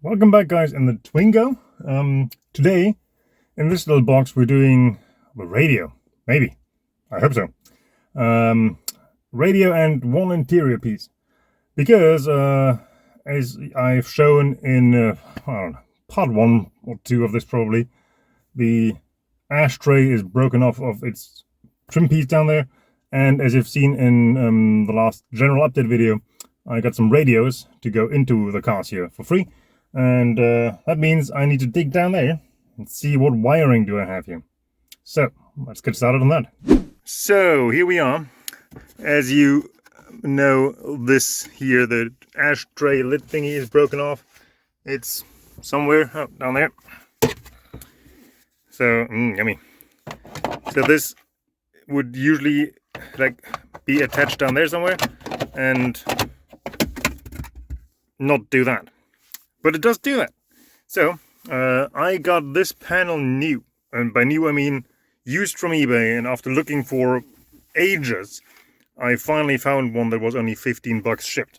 Welcome back, guys, in the Twingo. Today, in this little box, we're doing the radio. Maybe. I hope so. Radio and one interior piece. Because, as I've shown in, I don't know, part 1 or 2 of this probably, the ashtray is broken off of its trim piece down there. And as you've seen in the last general update video, I got some radios to go into the cars here for free. And that means I need to dig down there and see what wiring do I have here. So let's get started on that. So here we are. As you know, this here, the ashtray lid thingy is broken off. It's somewhere down there. So yummy. So this would usually be attached down there somewhere and not do that. But it does do that. So I got this panel new, and by new I mean used from eBay, and after looking for ages I finally found one that was only 15 bucks shipped,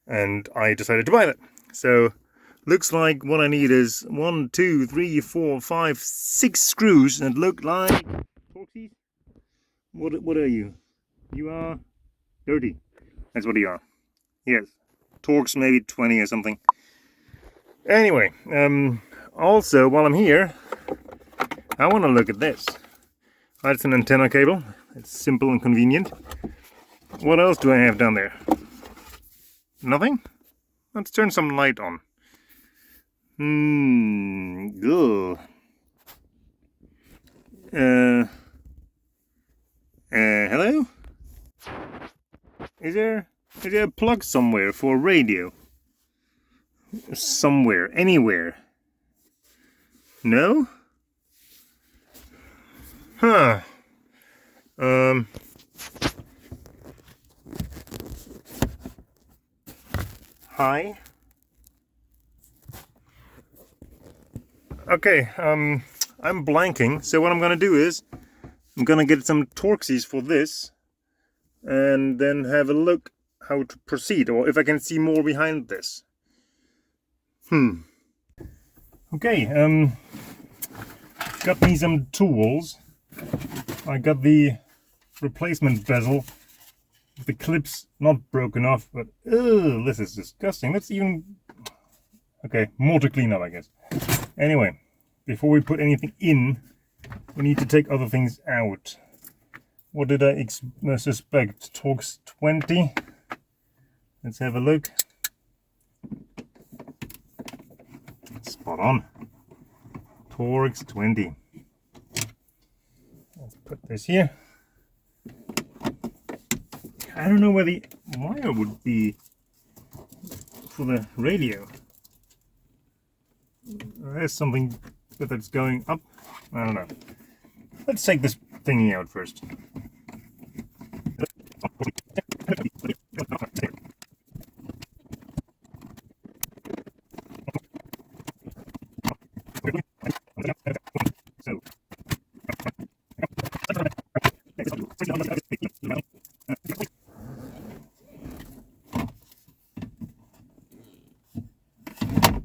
and I decided to buy that. So looks like what I need is 1, 2, 3, 4, 5, 6 screws that look like Torxies. What are you? You are dirty. That's what you are. Yes. Torx maybe 20 or something. Anyway, also while I'm here, I want to look at this. That's an antenna cable. It's simple and convenient. What else do I have down there? Nothing? Let's turn some light on. Ugh. Hello? Is there a plug somewhere for radio? Somewhere, anywhere. No? Huh. Hi. Okay, I'm blanking, so what I'm gonna do is I'm gonna get some Torxies for this and then have a look how to proceed, or if I can see more behind this. Okay, got me some tools. I got the replacement bezel, the clips not broken off, but this is disgusting. Let's even... Okay, more to clean up, I guess. Anyway, before we put anything in, we need to take other things out. What did I suspect? Torx 20. Let's have a look. Spot on. Torx 20. Let's put this here. I don't know where the wire would be for the radio. There's something that's going up. I don't know. Let's take this thingy out first.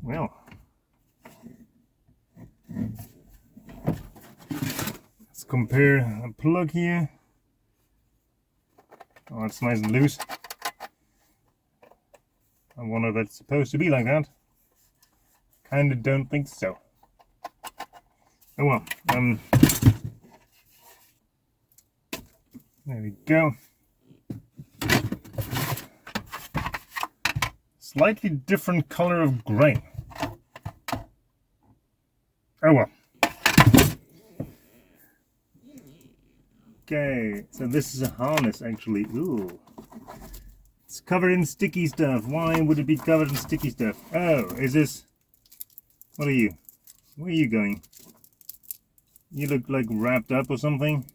Well, let's compare a plug here. Oh, it's nice and loose. I wonder if that's supposed to be like that. Kinda don't think so. Oh well, there we go. Slightly different color of gray. Oh well. Okay, so this is a harness actually. Ooh. It's covered in sticky stuff. Why would it be covered in sticky stuff? Oh, is this... What are you? Where are you going? You look like wrapped up or something.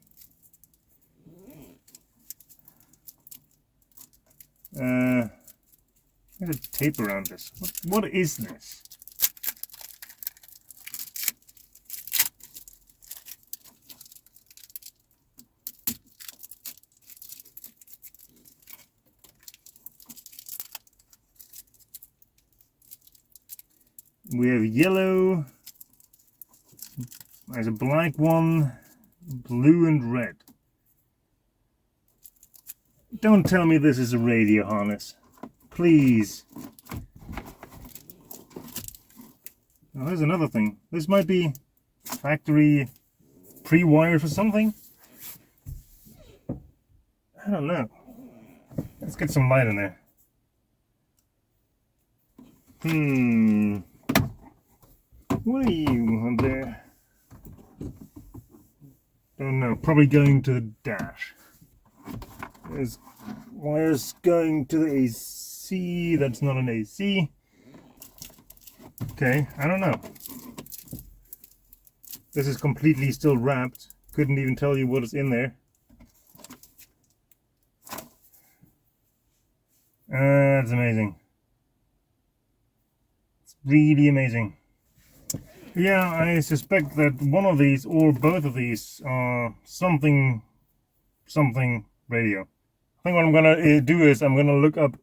There's a tape around this. What is this? We have yellow. There's a black one, blue and red. Don't tell me this is a radio harness. Please. Oh, there's another thing. This might be factory pre-wired for something. I don't know. Let's get some light in there. What are you up there? Don't know. Probably going to the dash. There's wires going to the AC. That's not an AC. Okay, I don't know. This is completely still wrapped. Couldn't even tell you what is in there. That's amazing. It's really amazing. Yeah, I suspect that one of these or both of these are something radio. I think what I'm gonna do is I'm gonna look up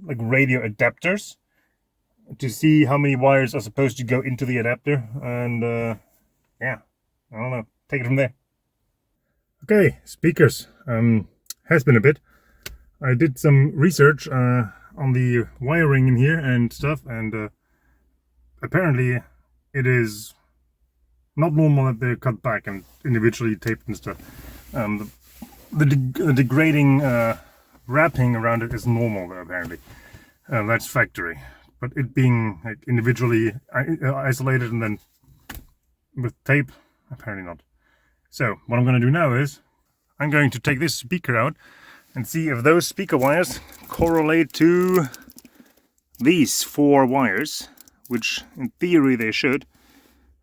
like radio adapters to see how many wires are supposed to go into the adapter, and yeah, I don't know, take it from there. Okay, speakers. Has been a bit. I did some research on the wiring in here and stuff, and apparently it is not normal that they're cut back and individually taped and stuff. The degrading wrapping around it is normal, apparently. That's factory. But it being like individually isolated and then with tape, apparently not. So what I'm going to do now is I'm going to take this speaker out and see if those speaker wires correlate to these 4 wires, which in theory they should.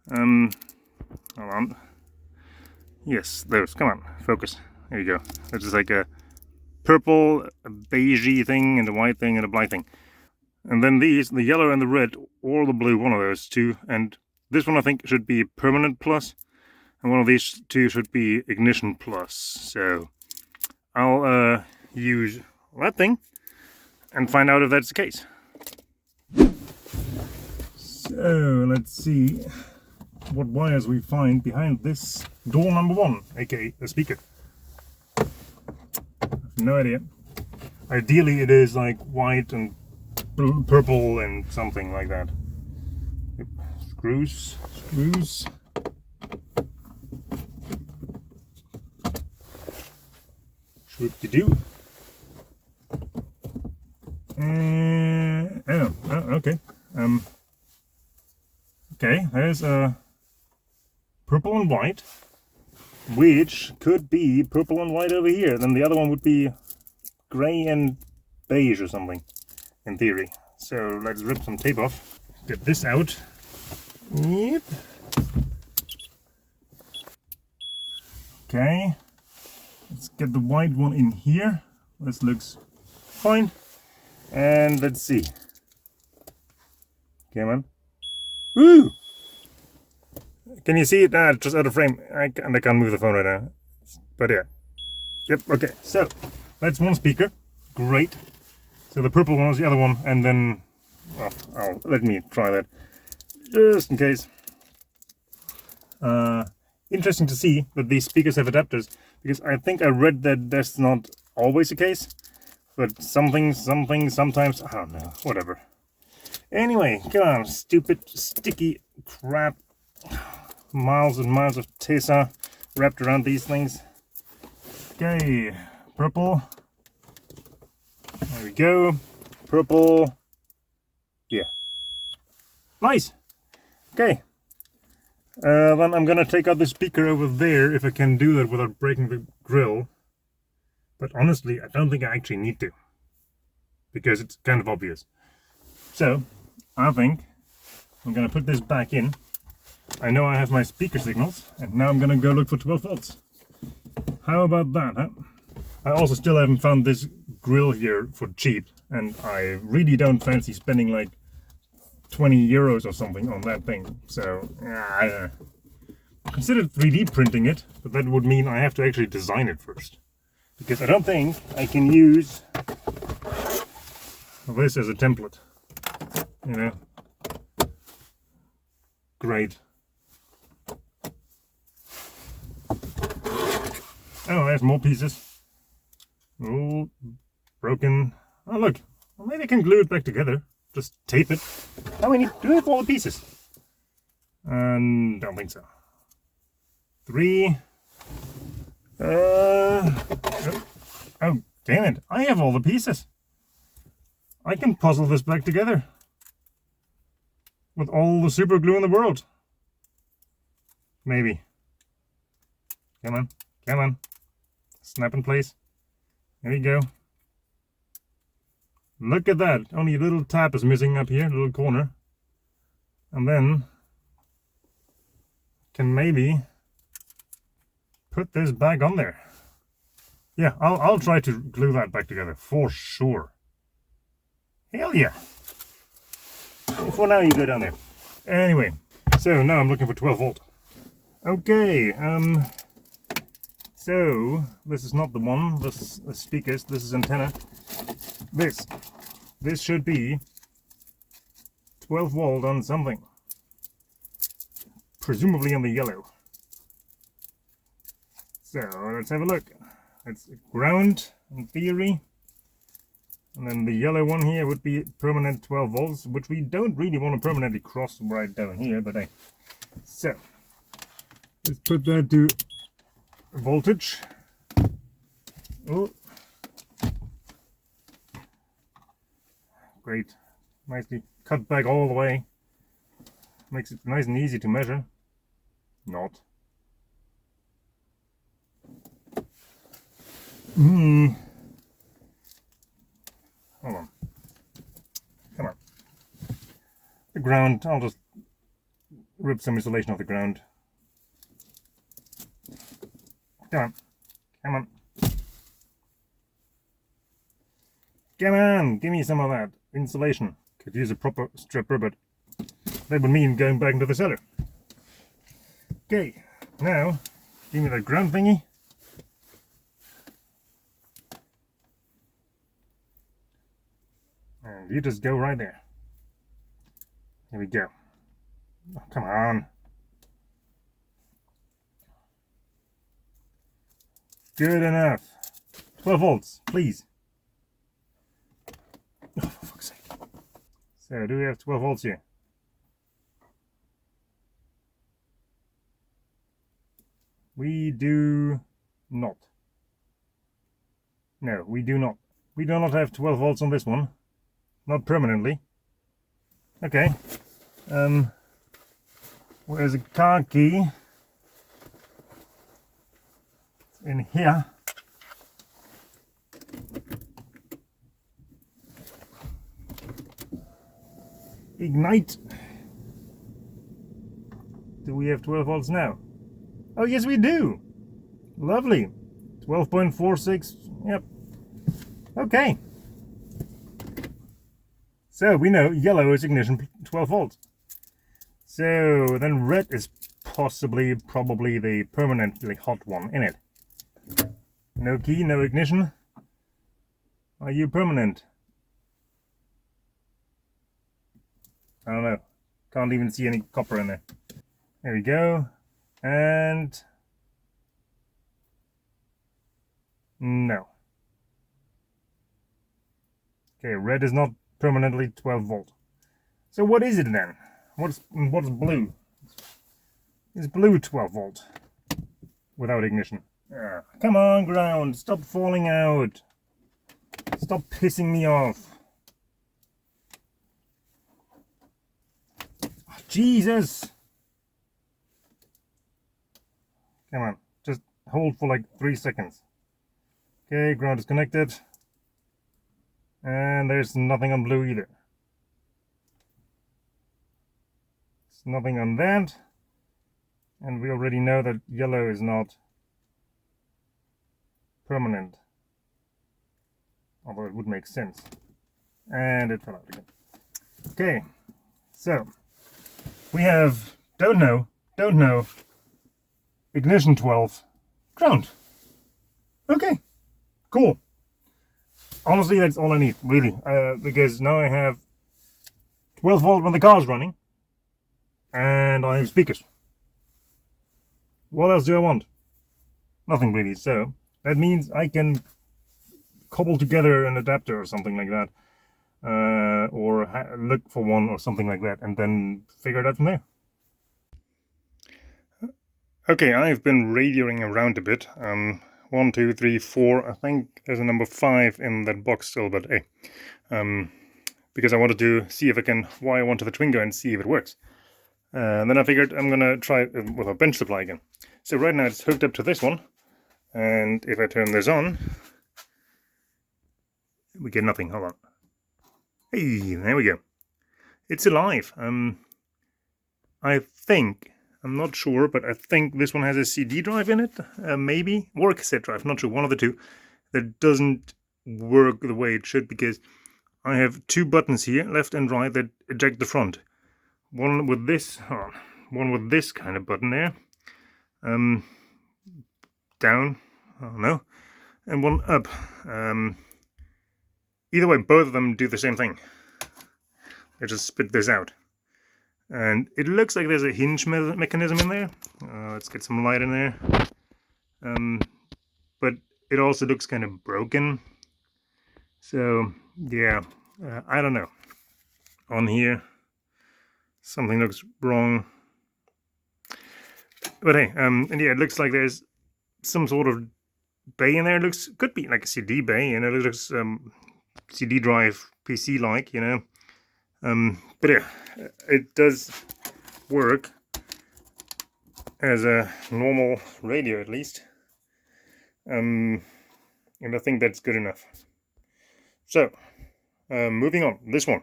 Hold on. Yes, those. Come on, focus. There you go. This is like a purple, a beigey thing, and a white thing, and a black thing. And then these, the yellow and the red, or the blue, one of those two. And this one I think should be permanent plus, and one of these two should be ignition plus. So I'll use that thing and find out if that's the case. So let's see what wires we find behind this door number 1, aka the speaker. I have no idea. Ideally it is like white and purple and something like that. Yep. Screws. Swoop-de-doo. Okay. Okay, there's a purple and white, which could be purple and white over here. Then the other one would be gray and beige or something, in theory. So let's rip some tape off. Get this out. Yep. Okay. Let's get the white one in here. This looks fine. And let's see. Okay, man. Woo! Can you see it? Ah, it's just out of frame. I can't move the phone right now. But yeah. Yep, okay. So, that's one speaker. Great. So the purple one is the other one, and then... Oh, let me try that. Just in case. Interesting to see that these speakers have adapters, because I think I read that that's not always the case. But sometimes, I don't know, whatever. Anyway, come on, stupid, sticky crap. Miles and miles of tesa wrapped around these things. Okay, purple. There we go. Purple. Yeah. Nice. Okay. Then I'm gonna take out the speaker over there if I can do that without breaking the grill. But honestly, I don't think I actually need to, because it's kind of obvious. So, I think I'm going to put this back in. I know I have my speaker signals, and now I'm going to go look for 12 volts. How about that, huh? I also still haven't found this grill here for cheap, and I really don't fancy spending like 20 euros or something on that thing. So, I considered 3D printing it, but that would mean I have to actually design it first. Because I don't think I can use this as a template, you know. Great. Oh, there's more pieces. Oh, broken. Oh, look. Well, maybe I can glue it back together. Just tape it. How many do we have all the pieces? Don't think so. 3. Oh, damn it. I have all the pieces. I can puzzle this back together. With all the super glue in the world. Maybe. Come on. Come on. Snap in place. There you go. Look at that. Only a little tab is missing up here, a little corner. And then can maybe put this back on there. Yeah, I'll try to glue that back together for sure. Hell yeah. For now you go down there. Anyway, so now I'm looking for 12 volt. Okay, so this is not the one, this is speakers, this is antenna. This should be 12 volt on something. Presumably on the yellow. So let's have a look. It's ground in theory. And then the yellow one here would be permanent 12 volts, which we don't really want to permanently cross right down here, but so let's put that to voltage. Oh, great. Nicely cut back all the way. Makes it nice and easy to measure. Not. Hold on. Come on. The ground, I'll just rip some insulation off the ground. Come on. Come on. Come on! Give me some of that insulation. Could use a proper stripper, but that would mean going back into the cellar. Okay, now give me that ground thingy. And you just go right there. Here we go. Oh, come on. Good enough. 12 volts, please. Oh, for fuck's sake. So, do we have 12 volts here? We do not. No, we do not. We do not have 12 volts on this one. Not permanently. Okay. Where's the car key? It's in here. Ignite. Do we have 12 volts now? Oh, yes, we do. Lovely. 12.46. Yep. Okay. So we know yellow is ignition 12 volts. So then red is probably the permanently hot one in it. No key, no ignition. Are you permanent? I don't know. Can't even see any copper in there. There we go. And no. Okay, red is not permanently 12 volt. So what is it then? What's blue? It's blue 12 volt without ignition. Come on, ground, stop falling out. Stop pissing me off. Oh, Jesus. Come on, just hold for like 3 seconds. Okay, ground is connected. And there's nothing on blue either. There's nothing on that. And we already know that yellow is not permanent. Although it would make sense. And it fell out again. Okay, so we have don't know, ignition 12, ground. Okay, cool. Honestly, that's all I need, really, because now I have 12 volt when the car's running, and I have speakers. What else do I want? Nothing really. So that means I can cobble together an adapter or something like that, or look for one or something like that, and then figure it out from there. Okay, I've been radioing around a bit. 1, 2, 3, 4. I think there's a number 5 in that box still, but hey, because I wanted to see if I can wire one to the Twingo and see if it works. And then I figured I'm gonna try it with a bench supply again. So right now it's hooked up to this one, and if I turn this on, we get nothing. Hold on. Hey, there we go. It's alive. I think, I'm not sure, but I think this one has a CD drive in it, maybe, or a cassette drive, not sure, one of the two, that doesn't work the way it should, because I have 2 buttons here, left and right, that eject the front. One with this kind of button there, down, I don't know, and one up. Either way, both of them do the same thing. They just spit this out. And it looks like there's a hinge mechanism in there. Let's get some light in there. But it also looks kind of broken. So, yeah, I don't know. On here, something looks wrong. But hey, and yeah, it looks like there's some sort of bay in there. It could be like a CD bay, and it looks CD drive PC-like, you know. But yeah, it does work as a normal radio, at least. And I think that's good enough. So, moving on, this one.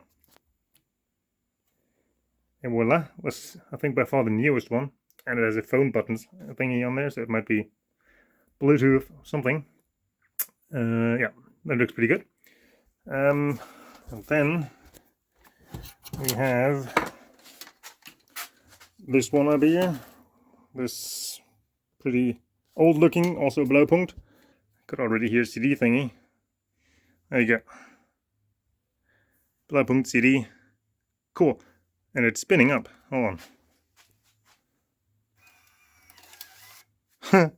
And voila, was I think by far the newest one. And it has a phone buttons thingy on there, so it might be Bluetooth or something. Yeah, that looks pretty good. And then we have this one over here. This pretty old looking, also blowpunkt. Could already hear CD thingy. There you go. Blowpunkt CD. Cool. And it's spinning up. Hold on.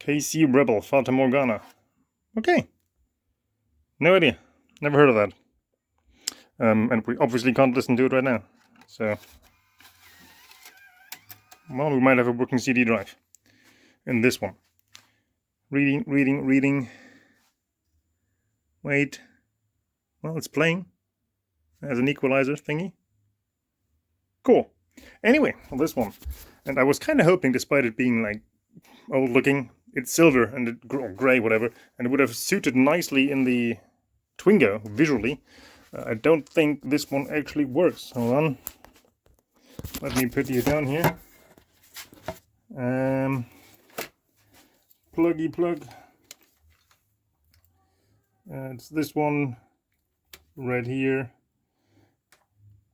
KC Rebel, Fata Morgana. Okay. No idea. Never heard of that. And we obviously can't listen to it right now. So, well, we might have a working CD drive in this one. Reading. Wait. Well, it's playing as an equalizer thingy. Cool. Anyway, well, this one. And I was kind of hoping, despite it being like old looking, it's silver and gray, whatever, and it would have suited nicely in the Twingo visually. I don't think this one actually works. Hold on. Let me put you down here. Pluggy plug. It's this one right here.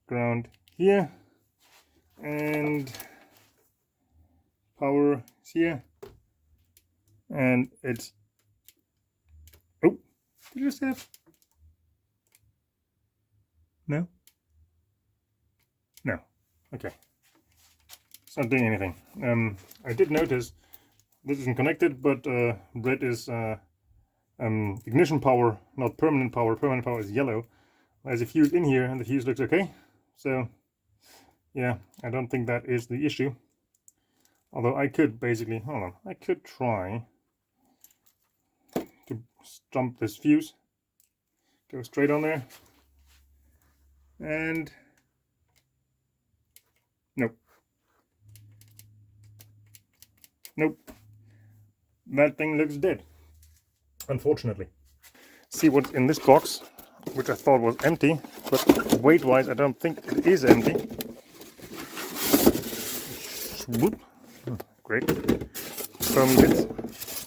Ground here. And power is here. And it's... Oh, did you just have... No? No. Okay. It's not doing anything. I did notice this isn't connected, but red is ignition power, not permanent power. Permanent power is yellow. There's a fuse in here, and the fuse looks okay. So, yeah, I don't think that is the issue. Although I could basically, hold on, I could try to stump this fuse. Go straight on there. And nope. Nope. That thing looks dead, unfortunately. See what's in this box, which I thought was empty, but weight-wise I don't think it is empty. Whoop. Great. Foamy bits.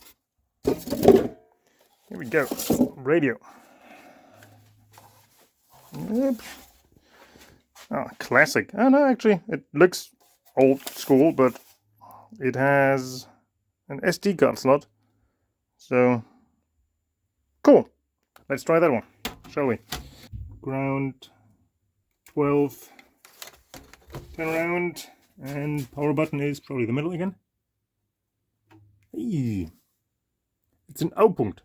Here we go. Radio. Yep. Oh, classic. Oh no, actually, it looks old school, but it has an SD card slot. So, cool. Let's try that one, shall we? Ground 12. Turn around, and power button is probably the middle again. Eee. It's an O-punkt.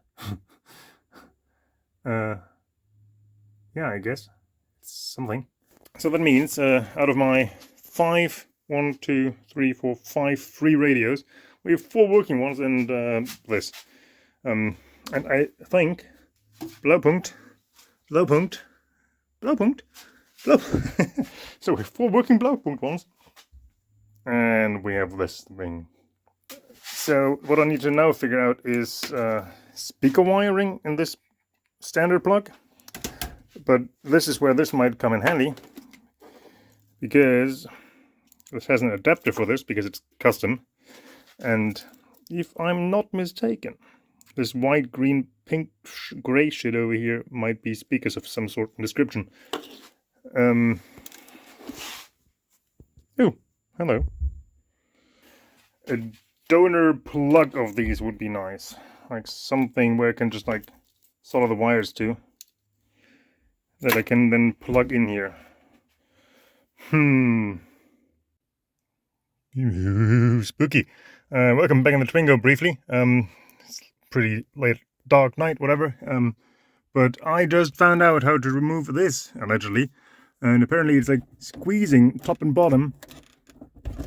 Yeah, I guess it's something. So that means out of my 5, 1, 2, 3, 4, 5 free radios, we have 4 working ones and this. And I think Blaupunkt, Blaupunkt, Blaupunkt, Blau. So we have 4 working Blaupunkt ones, and we have this thing. So what I need to now figure out is speaker wiring in this standard plug. But this is where this might come in handy, because this has an adapter for this, because it's custom. And if I'm not mistaken, this white, green, pink, grey shit over here might be speakers of some sort and description. Oh, hello. A donor plug of these would be nice. Like something where I can just like solder the wires to, that I can then plug in here. Spooky. Welcome back in the Twingo briefly. It's pretty late, dark night, whatever. But I just found out how to remove this, allegedly. And apparently it's like squeezing top and bottom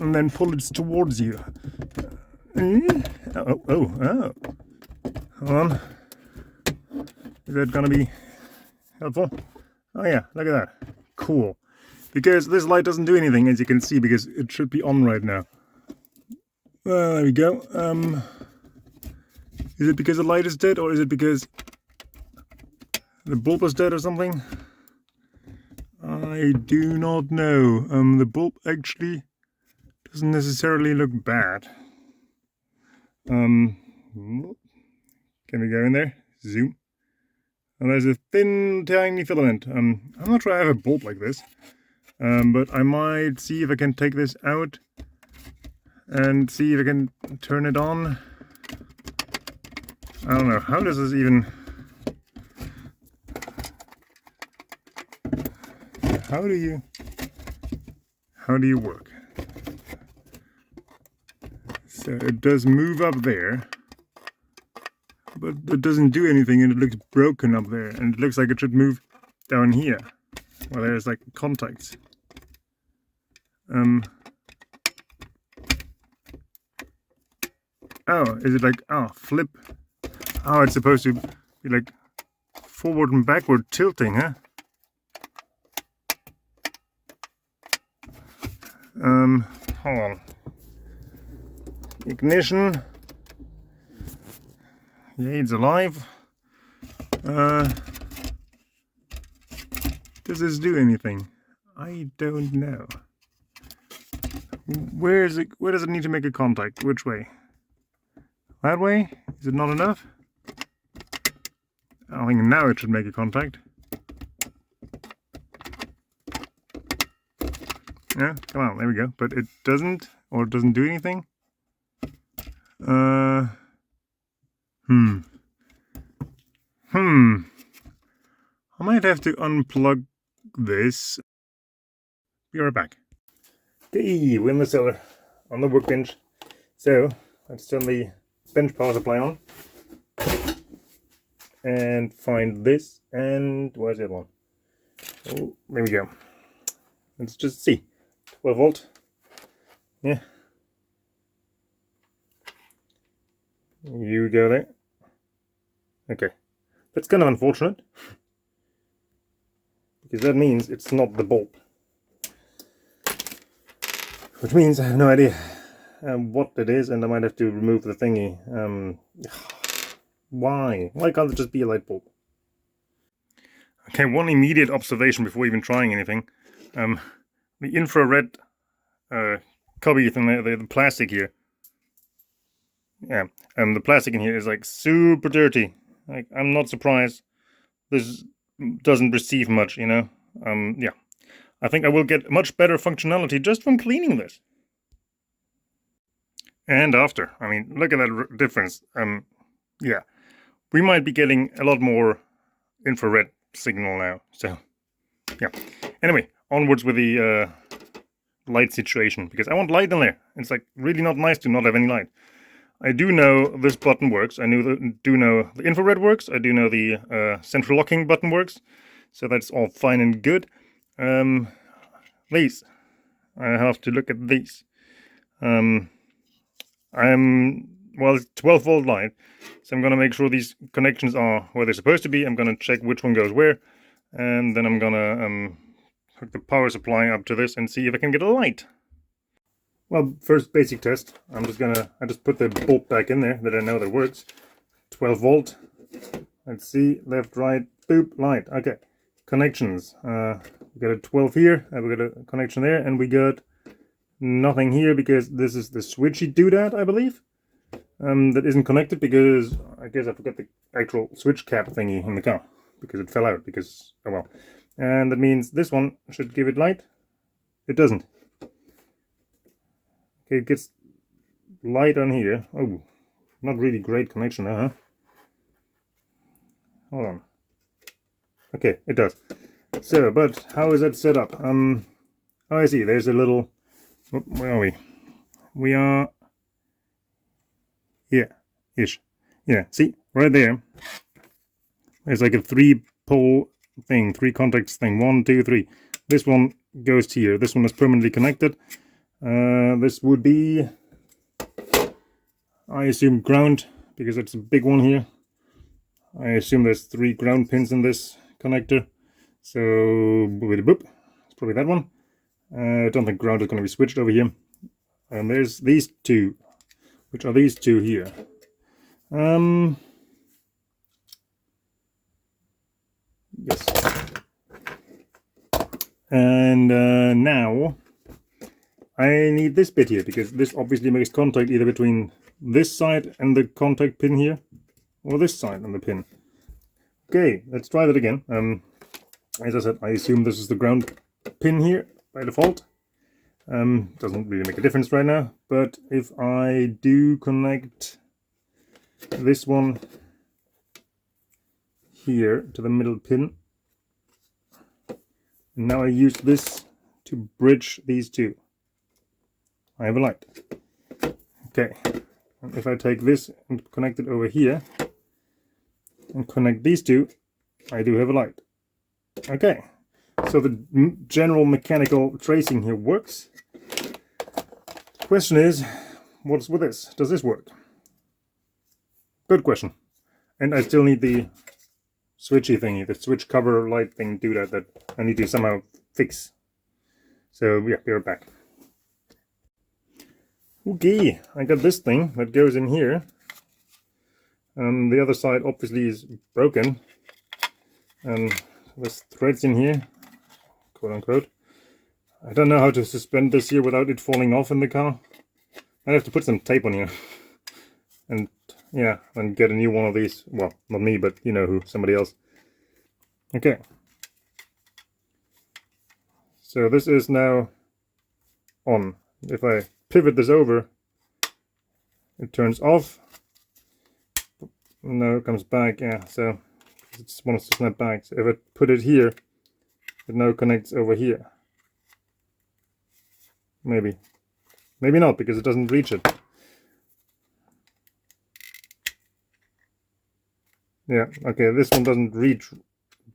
and then pull it towards you. Oh. Hold on. Is that gonna be helpful? Oh yeah, look at that. Cool. Because this light doesn't do anything, as you can see, because it should be on right now. There we go. Is it because the light is dead, or is it because the bulb is dead or something? I do not know. The bulb actually doesn't necessarily look bad. Can we go in there? Zoom. And there's a thin, tiny filament. I'm not sure I have a bulb like this. But I might see if I can take this out and see if I can turn it on. I don't know, how does this even... How do you work? So it does move up there, but it doesn't do anything, and it looks broken up there, and it looks like it should move down here, where there's like contacts. Oh, is it like, flip? Oh, it's supposed to be like forward and backward tilting, huh? Hold on. Ignition. Yeah, it's alive. Does this do anything? I don't know. Where does it need to make a contact? Which way? That way? Is it not enough? I think now it should make a contact. Yeah, come on, there we go. But it doesn't, or it doesn't do anything. I might have to unplug this. Be right back. Okay, we're in the cellar, on the workbench. So, let's turn the bench power supply on. And find this, and where's the other one? Oh, there we go. Let's just see. 12 volt. Yeah. You go there. Okay. That's kind of unfortunate, because that means it's not the bulb. Which means I have no idea what it is, and I might have to remove the thingy. Why? Why can't it just be a light bulb? Okay, one immediate observation before even trying anything. The infrared cubby thing, the plastic here. Yeah, the plastic in here is like super dirty. Like, I'm not surprised this doesn't receive much, you know. Yeah, I think I will get much better functionality just from cleaning this. And after, I mean, look at that difference. Yeah, we might be getting a lot more infrared signal now. So, yeah. Anyway, onwards with the light situation, because I want light in there. It's like really not nice to not have any light. I do know this button works. I do know the infrared works. I do know the central locking button works. So that's all fine and good. These. I have to look at these. Well, it's 12 volt light, so I'm going to make sure these connections are where they're supposed to be. I'm going to check which one goes where, and then I'm going to hook the power supply up to this and see if I can get a light. Well, first basic test, I just put the bolt back in there that I know that works. 12 volt. Let's see, left, right, boop, light. Okay, connections. We got a 12 here, we got a connection there, and we got nothing here because this is the switchy doodad, I believe. That isn't connected because I guess I forgot the actual switch cap thingy in the car because it fell out because, oh well. And that means this one should give it light. It doesn't. Okay, it gets light on here. Oh, not really great connection there, huh? Hold on. Okay, it does. So, but how is that set up? Oh, I see. There's a little. Where are we? We are here-ish. Yeah, see, right there. There's like a 3-pole thing, 3 contacts thing. 1, 2, 3. This one goes to here. This one is permanently connected. This would be, I assume, ground, because it's a big one here. I assume there's 3 ground pins in this connector. So, boop, it's probably that one. I don't think ground is going to be switched over here. And there's these 2, which are these 2 here. Yes. And now I need this bit here, because this obviously makes contact either between this side and the contact pin here, or this side and the pin. Okay, let's try that again. As I said, I assume this is the ground pin here by default. Doesn't really make a difference right now, but if I do connect this one here to the middle pin, and now I use this to bridge these 2, I have a light. Okay, and if I take this and connect it over here and connect these 2, I do have a light. Okay, so the general mechanical tracing here works. The question is, what's with this? Does this work? Good question. And I still need the switchy thingy, the switch cover light thing, that I need to somehow fix. So yeah, be right back. Okay, I got this thing that goes in here. The other side obviously is broken. There's threads in here, quote unquote. I don't know how to suspend this here without it falling off in the car. I have to put some tape on here. And yeah, and get a new one of these. Well, not me, but you know who, somebody else. Okay. So this is now on. If I pivot this over, it turns off. No, it comes back, yeah, so it just wants to snap back. So if I put it here, it now connects over here. Maybe. Maybe not, because it doesn't reach it. Yeah, okay, this one doesn't reach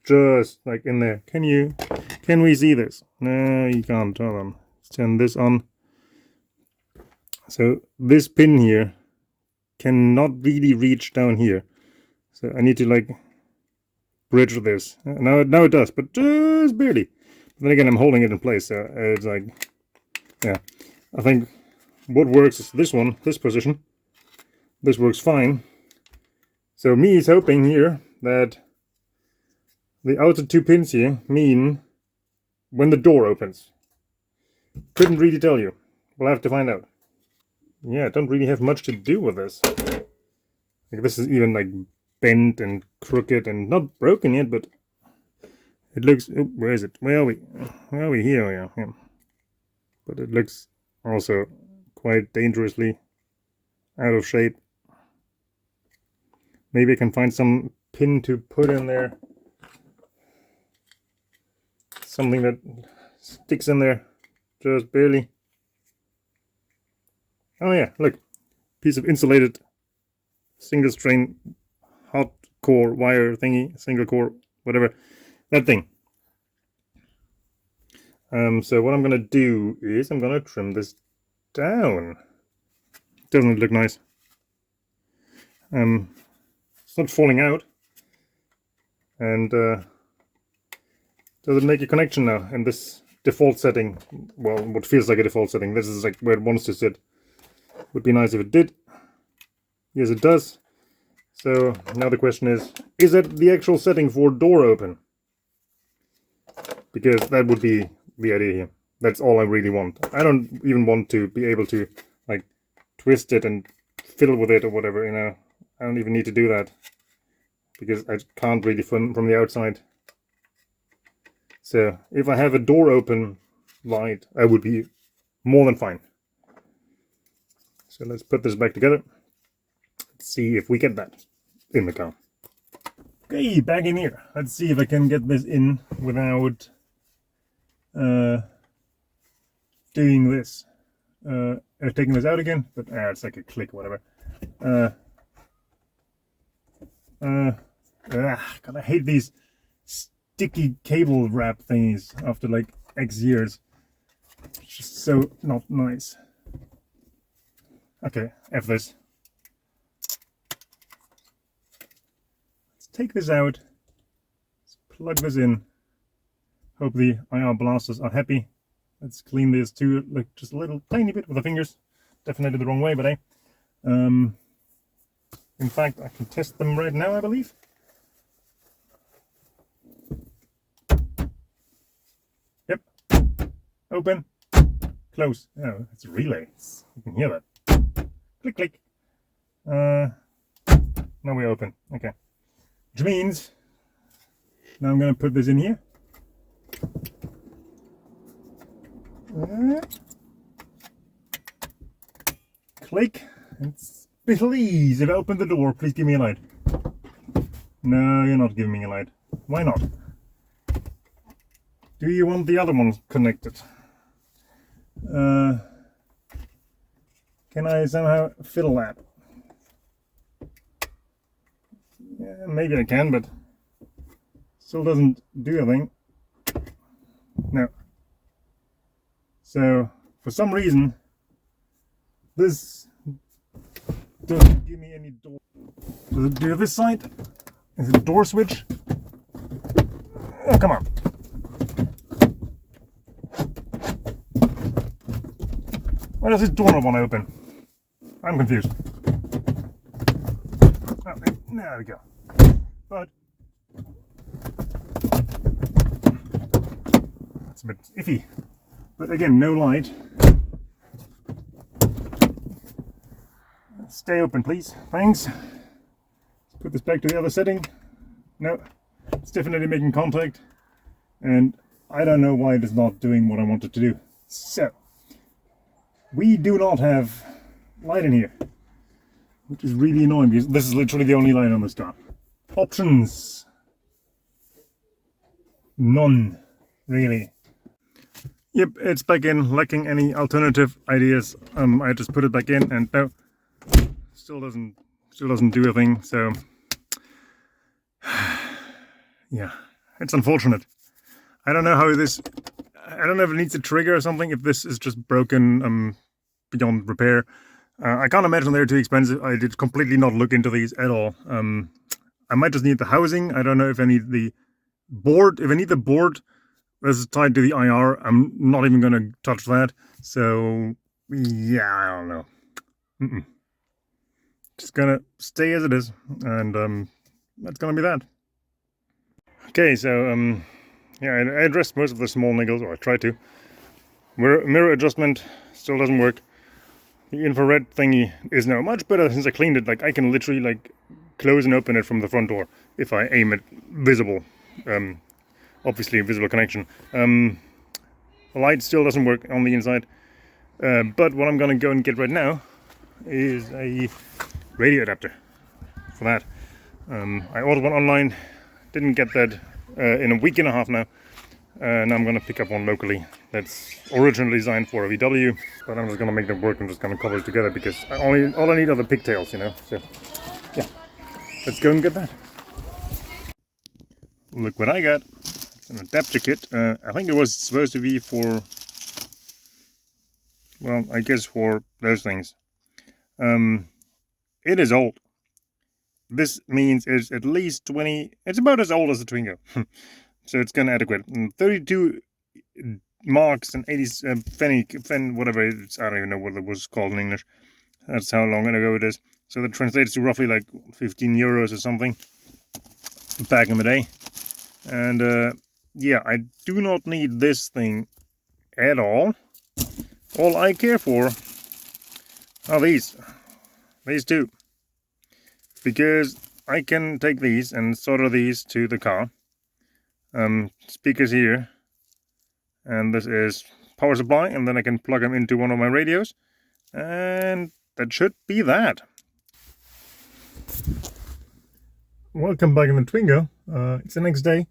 just like in there. Can we see this? No, you can't. Hold on. Let's turn this on. So this pin here cannot really reach down here. So I need to like bridge this. Now it does, but just barely. But then again, I'm holding it in place, so it's like, yeah. I think what works is this one, this position. This works fine. So me is hoping here that the outer 2 pins here mean when the door opens. Couldn't really tell you. We'll have to find out. Yeah, I don't really have much to do with this. Like, this is even like bent and crooked and not broken yet, but it looks. Oh, where is it? Where are we? Where are we? Here we are. Yeah. But it looks also quite dangerously out of shape. Maybe I can find some pin to put in there. Something that sticks in there, just barely. Oh yeah, look, piece of insulated single strain hot core wire thingy, single core, whatever, that thing. So what I'm gonna do is I'm gonna trim this down. Doesn't it look nice? It's not falling out. And does it make a connection now in this default setting? Well, what feels like a default setting. This is like where it wants to sit. Would be nice if it did. Yes, it does. So now the question is that the actual setting for door open? Because that would be the idea here. That's all I really want. I don't even want to be able to like twist it and fiddle with it or whatever, you know. I don't even need to do that because I can't really from the outside. So if I have a door open light, I would be more than fine. So let's put this back together. Let's see if we get that in the car. Okay, back in here. Let's see if I can get this in without doing this. Taking this out again, but it's like a click or whatever. God, I hate these sticky cable wrap thingies after like X years. It's just so not nice. Okay, F this. Let's take this out. Let's plug this in. Hope the IR blasters are happy. Let's clean this too, like just a little tiny bit with the fingers. Definitely the wrong way, but in fact, I can test them right now, I believe. Yep. Open. Close. Oh, it's a relay. You can hear that. Click, click. Now we open. Okay. Which means now I'm going to put this in here. Click. And please, if I open the door, please give me a light. No, you're not giving me a light. Why not? Do you want the other one connected? Can I somehow fiddle that? Yeah, maybe I can, but still doesn't do a thing. No. So, for some reason, this doesn't give me any door. Does it do this side? Is it a door switch? Oh, come on. Why does this door not want to open? I'm confused. Oh, there we go. But that's a bit iffy. But again, no light. Stay open, please. Thanks. Let's put this back to the other setting. No, it's definitely making contact. And I don't know why it is not doing what I want it to do. So, we do not have light in here, which is really annoying because this is literally the only light on this car. Options. None, really. Yep, it's back in, lacking any alternative ideas. I just put it back in and no, still doesn't do a thing. So yeah, it's unfortunate. I don't know how this. I don't know if it needs a trigger or something. If this is just broken beyond repair, I can't imagine they're too expensive. I did completely not look into these at all. I might just need the housing. I don't know if I need the board. If I need the board, this is tied to the IR. I'm not even going to touch that. So yeah, I don't know. Just gonna stay as it is, and that's gonna be that. Okay, so yeah, I addressed most of the small niggles, or I tried to. Mirror adjustment still doesn't work. The infrared thingy is now much better since I cleaned it. Like I can literally like close and open it from the front door if I aim it visible. Obviously a visible connection. The light still doesn't work on the inside. But what I'm gonna go and get right now is a radio adapter for that. I ordered one online, didn't get that in a week and a half now. and I'm gonna pick up one locally that's originally designed for a VW, but I'm just gonna make them work. I'm just gonna cobble it together because all I need are the pigtails, you know. So yeah, let's go and get that. Look what I got. It's an adapter kit. I think it was supposed to be for, well, I guess for those things. It is old. This means it's at least 20, it's about as old as the Twingo. So it's kind of adequate. 32 marks and 80 whatever it's, I don't even know what it was called in English. That's how long ago it is. So that translates to roughly like 15 euros or something back in the day. And yeah, I do not need this thing at all. All I care for are these two, because I can take these and solder these to the car. Speakers here, and this is power supply, and then I can plug them into one of my radios, and that should be that. Welcome back in the Twingo. It's the next day,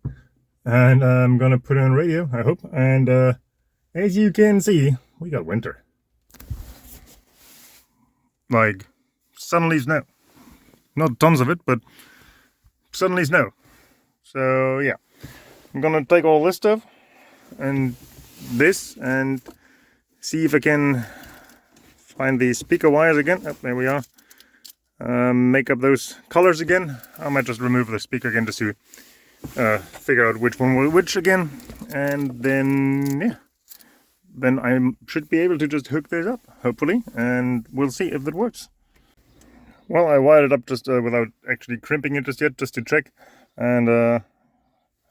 and I'm gonna put it on radio, I hope. And as you can see, we got winter. Like, suddenly snow. Not tons of it, but suddenly snow. So yeah, I'm gonna take all this stuff and this and see if I can find the speaker wires again. Oh, there we are. Make up those colors again. I might just remove the speaker again just to figure out which one will which again, and then yeah, then I should be able to just hook this up, hopefully, and we'll see if it works. Well, I wired it up just without actually crimping it just yet, just to check, and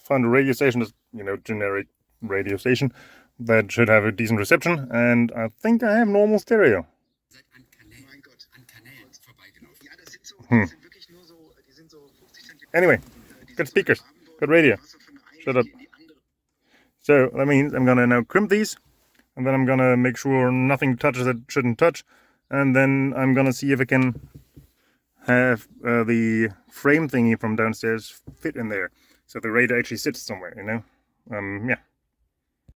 found a radio station, just, you know, generic radio station that should have a decent reception, and I think I have normal stereo. Anyway, good speakers, good radio. Shut up. So that means I'm gonna now crimp these, and then I'm gonna make sure nothing touches that shouldn't touch, and then I'm gonna see if I can have the frame thingy from downstairs fit in there, so the radio actually sits somewhere, you know. Yeah.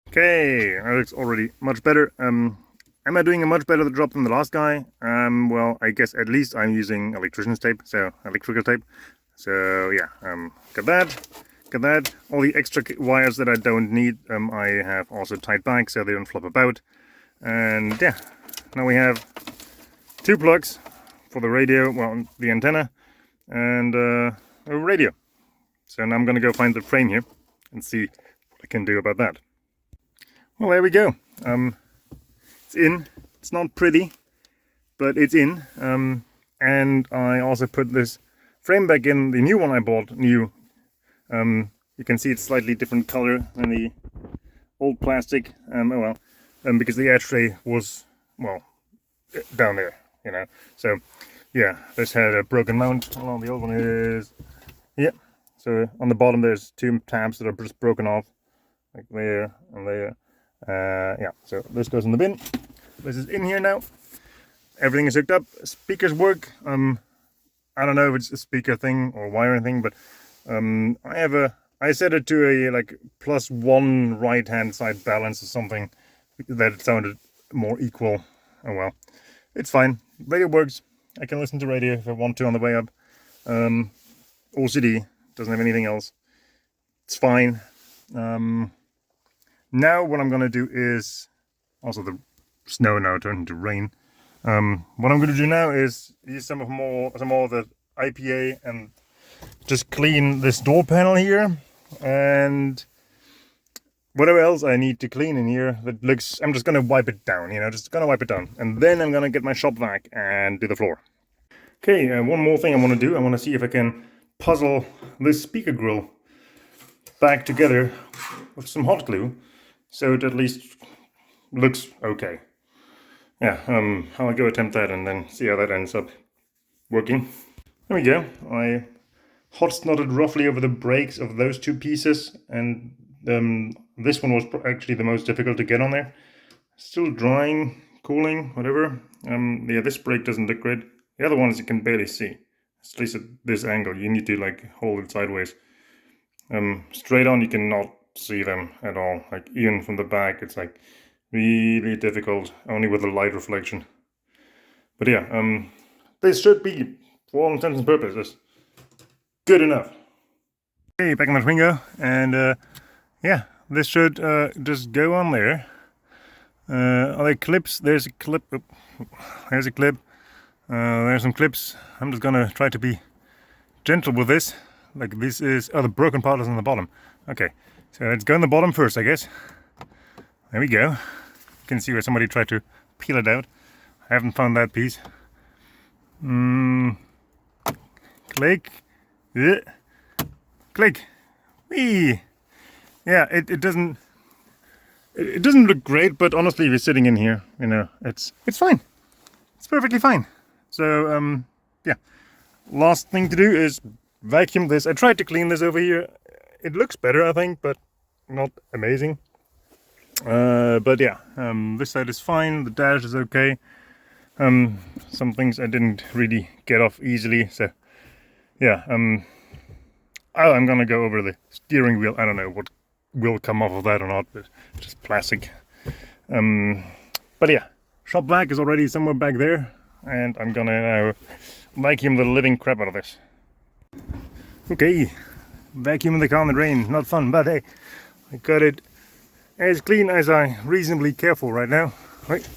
Okay, that looks already much better. Am I doing a much better job than the last guy? Well, I guess at least I'm using electrician's tape, so electrical tape. So yeah, got that. All the extra wires that I don't need, I have also tied back so they don't flop about. And yeah, now we have two plugs for the radio, well, the antenna, and a radio. So now I'm gonna go find the frame here and see what I can do about that. Well, there we go. It's in. It's not pretty, but it's in. And I also put this frame back in, the new one I bought, new. You can see it's slightly different color than the old plastic. Oh well, because the ashtray was, well, down there, you know. So yeah, this had a broken mount. Well, the old one is, yeah. So on the bottom there's two tabs that are just broken off, like there and there. Yeah, so this goes in the bin. This is in here now. Everything is hooked up. Speakers work. I don't know if it's a speaker thing or wiring thing, but I set it to a like +1 right hand side balance or something that it sounded more equal. Oh well, it's fine. Radio works. I can listen to radio if I want to on the way up. OCD doesn't have anything else. It's fine. Now what I'm gonna do is, also the snow now turned into rain. What I'm gonna do now is use some more of the IPA and just clean this door panel here, and whatever else I need to clean in here that looks, I'm just gonna wipe it down, you know, just gonna wipe it down, and then I'm gonna get my shop vac and do the floor. Okay, one more thing I want to do. I want to see if I can puzzle this speaker grill back together with some hot glue, so it at least looks okay. Yeah, I'll go attempt that and then see how that ends up working. There we go. I hot snotted roughly over the breaks of those two pieces, and this one was actually the most difficult to get on there. Still drying, cooling, whatever. Yeah, this break doesn't look great. The other ones you can barely see, at least at this angle. You need to like hold it sideways. Straight on you cannot see them at all. Like even from the back, it's like really difficult, only with the light reflection. But yeah, this should be, for all intents and purposes, good enough. Okay, back in the Twingo, and yeah, this should just go on there. Are there clips? There's a clip. Oh, there's a clip. There's some clips. I'm just gonna try to be gentle with this. Like this is, oh, the broken part is on the bottom. Okay, so let's go on the bottom first, I guess. There we go. You can see where somebody tried to peel it out. I haven't found that piece. Click. Yeah. Click. Whee! Yeah, it doesn't look great, but honestly, if you're sitting in here, you know, it's fine. It's perfectly fine. So yeah. Last thing to do is vacuum this. I tried to clean this over here. It looks better, I think, but not amazing. But yeah, this side is fine. The dash is okay. Some things I didn't really get off easily. So yeah, I'm gonna go over the steering wheel. I don't know what will come off of that or not, but just plastic. But yeah, shop vac is already somewhere back there, and I'm gonna now vacuum the living crap out of this. Okay, vacuuming the car in the rain, not fun, but hey, I got it as clean as I reasonably care for right now. Right,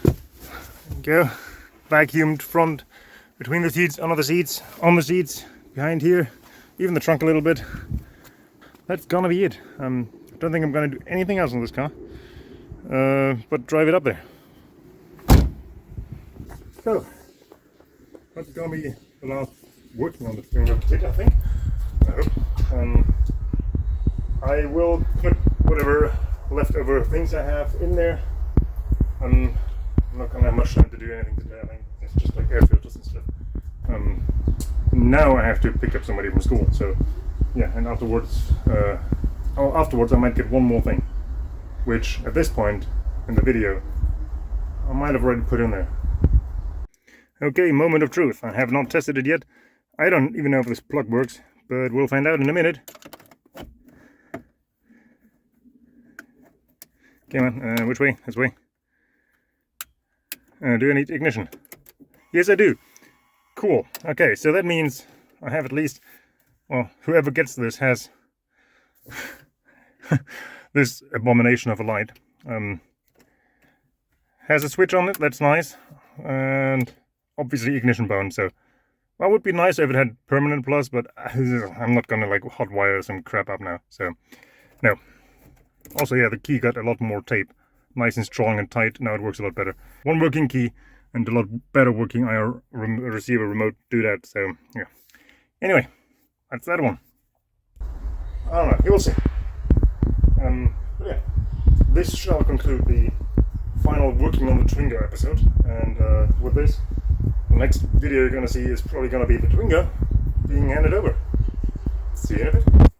there we go. Vacuumed front, between the seats, under the seats, on the seats, behind here, even the trunk a little bit. That's gonna be it. I don't think I'm gonna do anything else on this car, but drive it up there. So that's gonna be the last working on the Twingo kit, I think. I hope. I will put whatever leftover things I have in there. I'm not gonna have much time to do anything today. I think it's just like air filters and stuff. Now I have to pick up somebody from school, so yeah. And afterwards, I might get one more thing, which at this point in the video I might have already put in there. Okay, moment of truth. I have not tested it yet. I don't even know if this plug works, but we'll find out in a minute. Come on, which way? This way. Do I need ignition? Yes, I do. Cool. Okay, so that means I have at least, well, whoever gets this has this abomination of a light. Has a switch on it, that's nice. And obviously ignition bound, so that would be nice if it had permanent plus, but I'm not gonna like hot wire some crap up now, so no. Also, yeah, the key got a lot more tape, nice and strong and tight. Now it works a lot better. One working key and a lot better working IR receiver remote do that, so yeah. Anyway, that's that one. I don't know, you will see. But yeah, this shall conclude the final working on the Twingo episode, and with this, the next video you're going to see is probably going to be the Twingo being handed over. See you in a bit.